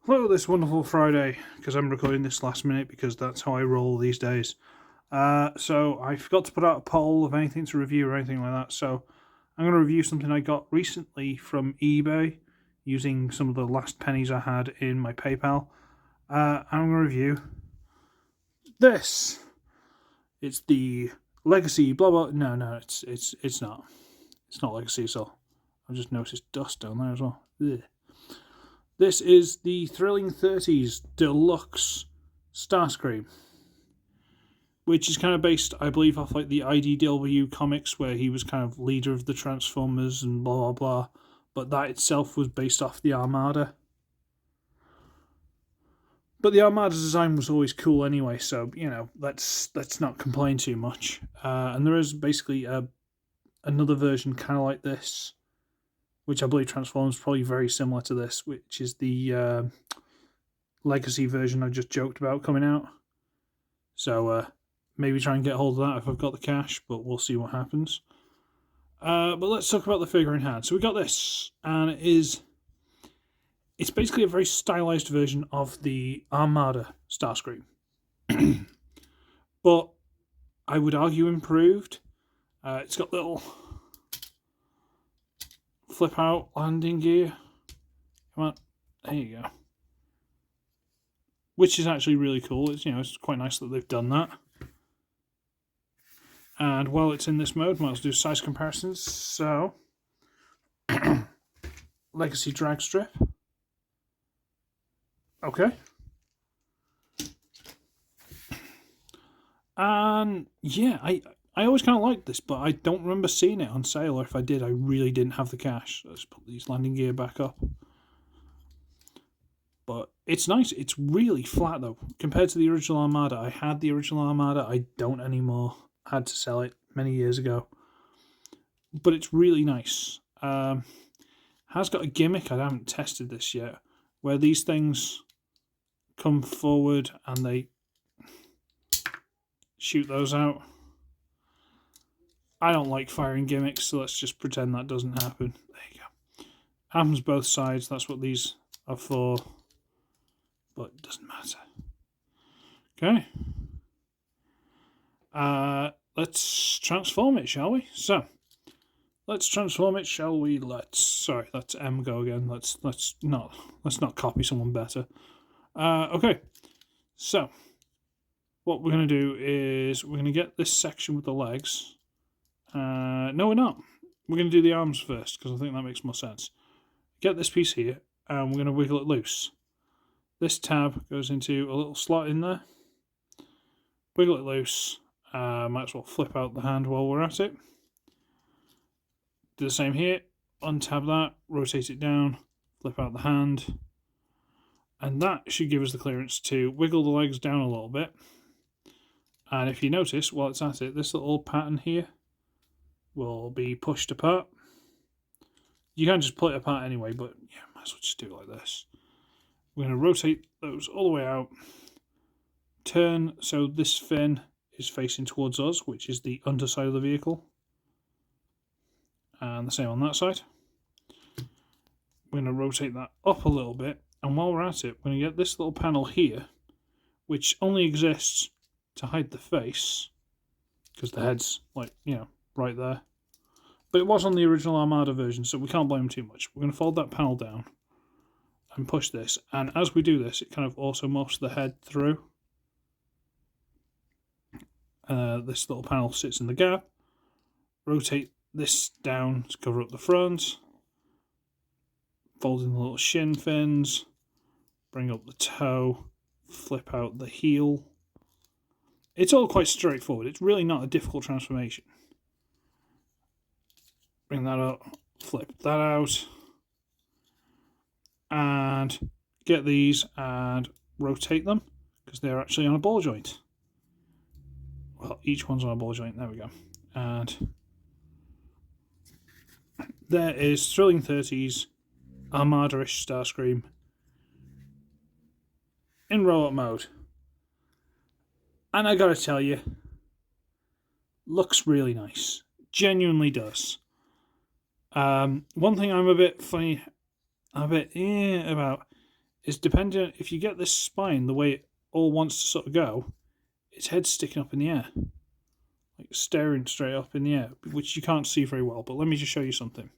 Hello, this wonderful Friday, because I'm recording this last minute because that's how I roll these days. So I forgot to put out a poll of anything to review or anything like that. So I'm going to review something I got recently from eBay using some of the last pennies I had in my PayPal. I'm going to review this. It's the Legacy blah blah. No, it's not. It's not Legacy. So I've just noticed dust down there as well. Ugh. This is the Thrilling 30s Deluxe Starscream, which is kind of based, I believe, off like the IDW comics where he was kind of leader of the Transformers and blah blah blah. But that itself was based off the Armada. But the Armada design was always cool anyway, so let's not complain too much. And there is basically another version kind of like this, which I believe transforms probably very similar to this, which is the Legacy version I just joked about coming out. So maybe try and get hold of that if I've got the cash, but we'll see what happens. But let's talk about the figure in hand. So we got this, and it's basically a very stylized version of the Armada Starscream. But I would argue improved. It's got little flip out landing gear. Come on, there you go. Which is actually really cool. It's quite nice that they've done that. And while it's in this mode, might as well do size comparisons. So, Legacy drag strip. Okay. And yeah, I always kind of liked this, but I don't remember seeing it on sale, or if I did, I really didn't have the cash. Let's put these landing gear back up. But it's nice. It's really flat, though. Compared to the original Armada, I had the original Armada. I don't anymore. I had to sell it many years ago. But it's really nice. Has got a gimmick. I haven't tested this yet. Where these things come forward and they shoot those out. I don't like firing gimmicks, so let's just pretend that doesn't happen. There you go. Happens both sides. That's what these are for. But it doesn't matter. Okay. Let's transform it, shall we? So, let's transform it, shall we? Sorry, let's M go again. Let's not copy someone better. Okay. So, what we're going to do is we're going to get this section with the legs. No, we're not. We're going to do the arms first because I think that makes more sense. Get this piece here, and we're going to wiggle it loose. This tab goes into a little slot in there. Wiggle it loose. Might as well flip out the hand while we're at it. Do the same here. Untab that, rotate it down, flip out the hand. And that should give us the clearance to wiggle the legs down a little bit. And if you notice, while it's at it, this little pattern here will be pushed apart. You can just pull it apart anyway, but yeah, might as well just do it like this. We're going to rotate those all the way out. Turn so this fin is facing towards us, which is the underside of the vehicle. And the same on that side. We're going to rotate that up a little bit. And while we're at it, we're going to get this little panel here, which only exists to hide the face, because the head's right there. But it was on the original Armada version, so we can't blame them too much. We're going to fold that panel down and push this, and as we do this, it kind of also morphs the head through. This little panel sits in the gap. Rotate this down to cover up the front. Fold in the little shin fins. Bring up the toe. Flip out the heel. It's all quite straightforward. It's really not a difficult transformation. Bring that up. Flip that out. And get these and rotate them because they're actually on a ball joint. Well, each one's on a ball joint. There we go. And there is Thrilling 30s Armada-ish Starscream in roll-up mode. And I gotta tell you, looks really nice. Genuinely does. One thing I'm a bit funny, about is dependent. If you get this spine the way it all wants to sort of go, its head's sticking up in the air, like staring straight up in the air, which you can't see very well. But let me just show you something.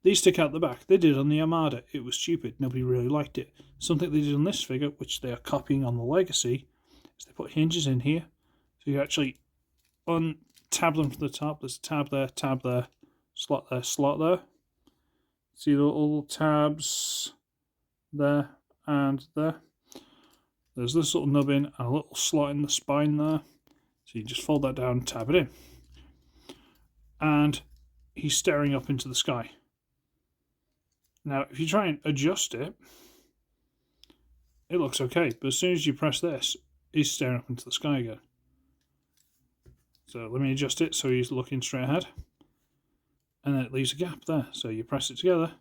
These stick out the back. They did on the Armada. It was stupid. Nobody really liked it. Something they did on this figure, which they are copying on the Legacy, is they put hinges in here. So you actually tab them from the top. There's a tab there, slot there. See the little tabs there and there. There's this little nubbin and a little slot in the spine there. So you just fold that down and tab it in. And he's staring up into the sky. Now, if you try and adjust it, it looks okay. But as soon as you press this, he's staring up into the sky again. So let me adjust it so he's looking straight ahead. And then it leaves a gap there. So you press it together,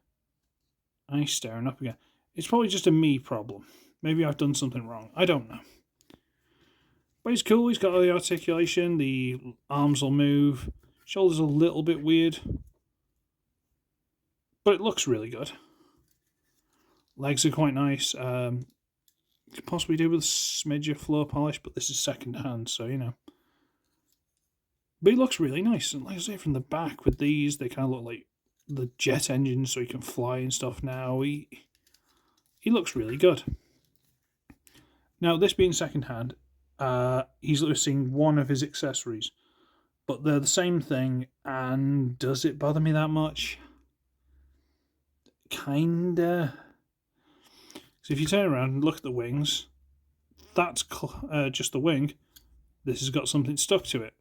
and he's staring up again. It's probably just a me problem. Maybe I've done something wrong. I don't know. But he's cool. He's got all the articulation. The arms will move. Shoulders a little bit weird. But it looks really good. Legs are quite nice. Could possibly do with a smidge of floor polish, but this is second hand, so you know. But he looks really nice. And like I say, from the back with these, they kind of look like the jet engines, so he can fly and stuff now. He looks really good. Now, this being second hand, he's missing one of his accessories. But they're the same thing, and does it bother me that much? Kinda. So if you turn around and look at the wings, that's just the wing. This has got something stuck to it.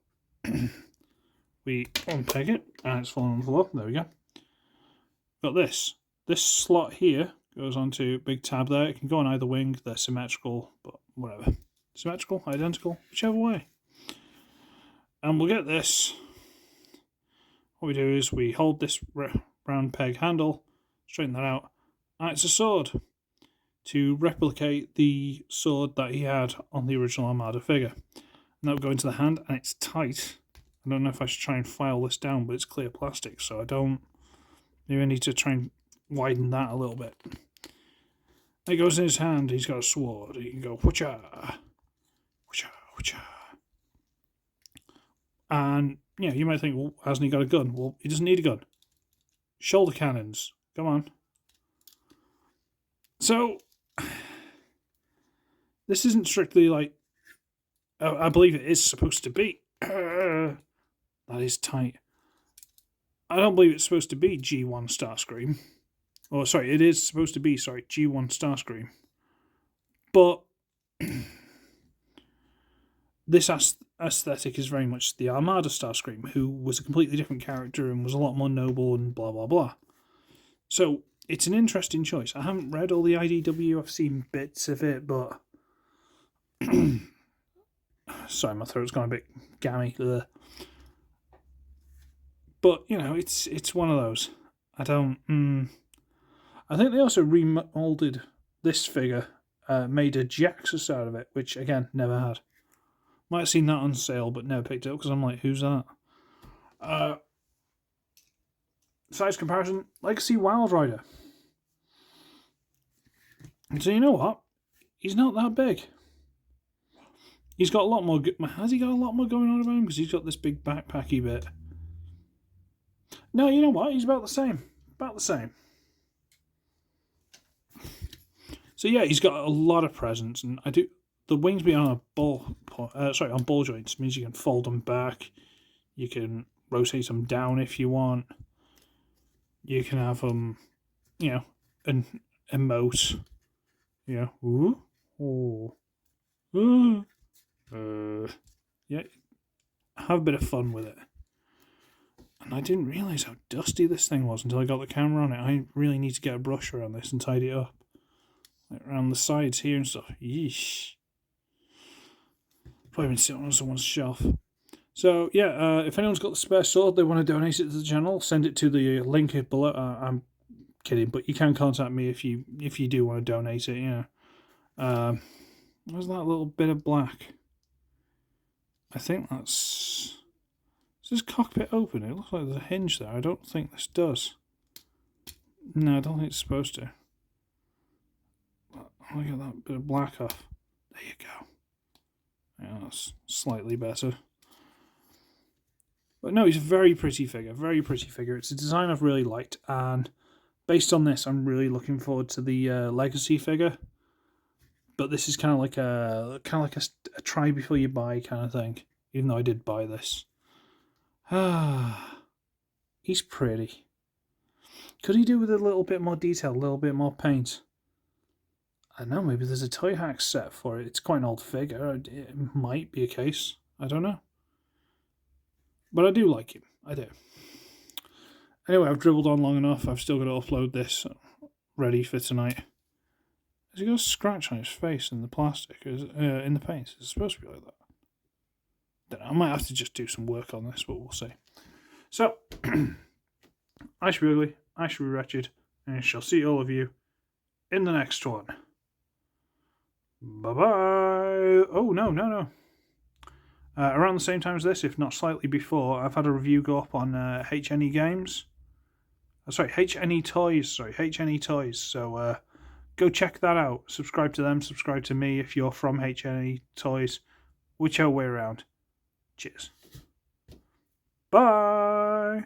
We unpeg it, and it's fallen on the floor. There we go. Got this. This slot here goes onto big tab there. It can go on either wing. They're symmetrical, but whatever. Symmetrical, identical, whichever way. And we'll get this. What we do is we hold this round peg handle, straighten that out, and it's a sword to replicate the sword that he had on the original Armada figure. And that will go into the hand, and it's tight. I don't know if I should try and file this down, but it's clear plastic, so I don't. Maybe I need to try and widen that a little bit. It goes in his hand. He's got a sword. He can go whoocha, whoocha, whoocha. And yeah, you might think, well, hasn't he got a gun? Well, he doesn't need a gun. Shoulder cannons. Come on. So this isn't strictly like. I believe it is supposed to be. That is tight. I don't believe it's supposed to be G1 Starscream. Oh, sorry, it is supposed to be, G1 Starscream. But this aesthetic is very much the Armada Starscream, who was a completely different character and was a lot more noble and blah, blah, blah. So it's an interesting choice. I haven't read all the IDW. I've seen bits of it, but... Sorry, my throat's gone a bit gammy. Ugh. But, you know, it's one of those. I don't... I think they also remolded this figure, made a Jaxus out of it, which, again, never had. Might have seen that on sale, but never picked it up, because I'm like, who's that? Size comparison, Legacy Wild Rider. So you know what? He's not that big. He's got a lot more... Has he got a lot more going on about him? Because he's got this big backpacky bit. No, you know what? He's about the same. About the same. So yeah, he's got a lot of presence, and I do... The wings being on a on ball joints means you can fold them back. You can rotate them down if you want. You can have them, you know, an emote. You know, ooh, yeah, have a bit of fun with it. And I didn't realise how dusty this thing was until I got the camera on it. I really need to get a brush around this and tidy it up. Like around the sides here and stuff. Yeesh. Probably been sitting on someone's shelf. So, yeah, if anyone's got the spare sword, they want to donate it to the channel, send it to the link below. I'm kidding, but you can contact me if you do want to donate it, you know. Where's that little bit of black? I think that's... Is this cockpit open? It looks like there's a hinge there. I don't think this does. No, I don't think it's supposed to. I'll get that bit of black off. There you go. Yeah, that's slightly better. But no, it's a very pretty figure. Very pretty figure. It's a design I've really liked, and based on this, I'm really looking forward to the Legacy figure. But this is kind of like a try before you buy kind of thing. Even though I did buy this. He's pretty. Could he do with a little bit more detail, a little bit more paint? I don't know, maybe there's a Toy Hack set for it. It's quite an old figure. It might be a case. I don't know. But I do like him. I do. Anyway, I've dribbled on long enough. I've still got to upload this. Ready for tonight. Has he got a scratch on his face in the plastic? In the paint? Is it supposed to be like that? Don't know. I might have to just do some work on this, but we'll see. So, I should be ugly. I should be wretched. And I shall see all of you in the next one. Bye-bye. Oh, no. Around the same time as this, if not slightly before, I've had a review go up on HNE Games. HNE Toys. HNE Toys. So go check that out. Subscribe to them. Subscribe to me if you're from HNE Toys. Whichever way around. Cheers. Bye.